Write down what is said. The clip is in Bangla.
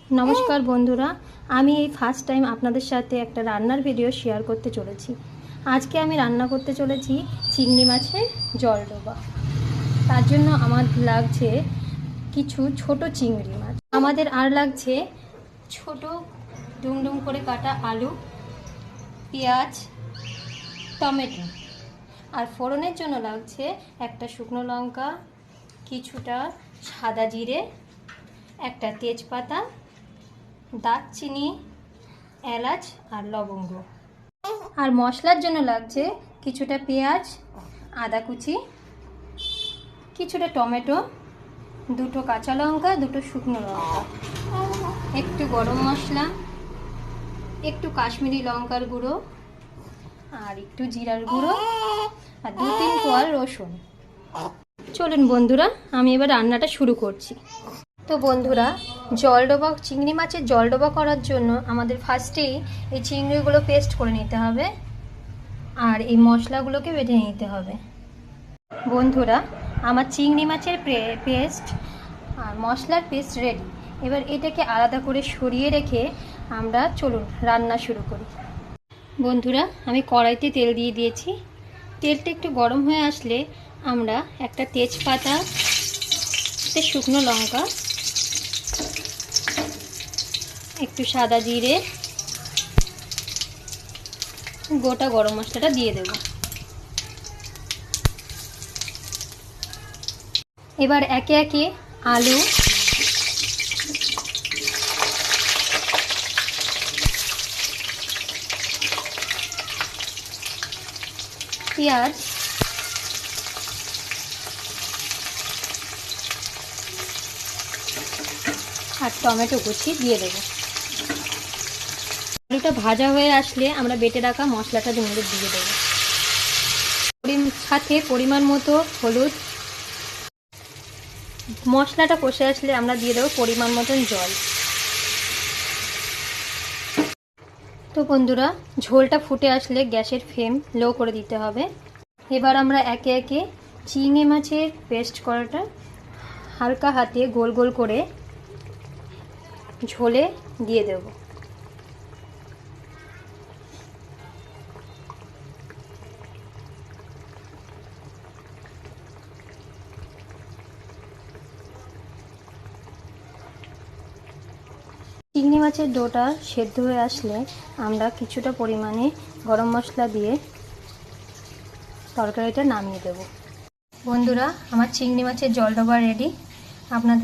নমস্কার বন্ধুরা, আমি এই ফার্স্ট টাইম আপনাদের সাথে একটা রান্নার ভিডিও শেয়ার করতে চলেছি। আজকে আমি রান্না করতে চলেছি চিংড়ি মাছের জলডোবা। তার জন্য আমার লাগছে কিছু ছোট চিংড়ি মাছ, আমাদের আর লাগছে ছোট ডুমডুম করে কাটা আলু, পেঁয়াজ, টমেটো, আর ফোড়নের জন্য লাগছে একটা শুকনো লঙ্কা, কিছুটা সাদা জিরে, একটা তেজপাতা, দারচিনি, এলাচ আর লবঙ্গ। আর মশলার জন্য লাগছে কিছুটা পেঁয়াজ, আদা কুচি, কিছুটা টমেটো, দুটো কাঁচা লঙ্কা, দুটো শুকনো লঙ্কা, একটু গরম মশলা, একটু কাশ্মীরি লঙ্কার গুঁড়ো, আর একটু জিরার গুঁড়ো, আর 2-3 কোয়া রসুন। চলুন বন্ধুরা, আমি এবার রান্নাটা শুরু করছি। তো বন্ধুরা, জলডোবা চিংড়ি মাছের জলডোবা করার জন্য আমাদের ফার্স্টেই এই চিংড়িগুলো পেস্ট করে নিতে হবে, আর এই মশলাগুলোকে বেটে নিতে হবে। বন্ধুরা, আমার চিংড়ি মাছের পেস্ট আর মশলার পেস্ট রেডি। এবার এটাকে আলাদা করে সরিয়ে রেখে আমরা চলুন রান্না শুরু করি। বন্ধুরা, আমি কড়াইতে তেল দিয়ে দিয়েছি। তেলটা একটু গরম হয়ে আসলে আমরা একটা তেজপাতা, একটা শুকনো লঙ্কা, একটু সাদা জিরে, গোটা গরম মশলাটা দিয়ে দেব। এবার একে একে আলু, পেঁয়াজ, আর টমেটো কুচি দিয়ে দেবো। আলুটা ভাজা হয়ে আসলে আমরা বেটে রাখা মশলাটা দিয়ে দেবো। সাথে পরিমাণ মতো হলুদ। মশলাটা কষে আসলে আমরা দিয়ে দেবো পরিমাণ মতন জল। তো বন্ধুরা, ঝোলটা ফুটে আসলে গ্যাসের ফ্লেম লো করে দিতে হবে। এবার আমরা একে একে চিংড়ি মাছের পেস্ট করাটা হালকা হাতে গোল গোল করে ঝোলে দিয়ে দেব। চিংড়ি মাছের ডোটা সেদ্ধ হয়ে আসলে আমরা কিছুটা পরিমাণে গরম মশলা দিয়ে তরকারিটা নামিয়ে দেব। বন্ধুরা, আমার চিংড়ি মাছের জলডোবা রেডি। আপনাদের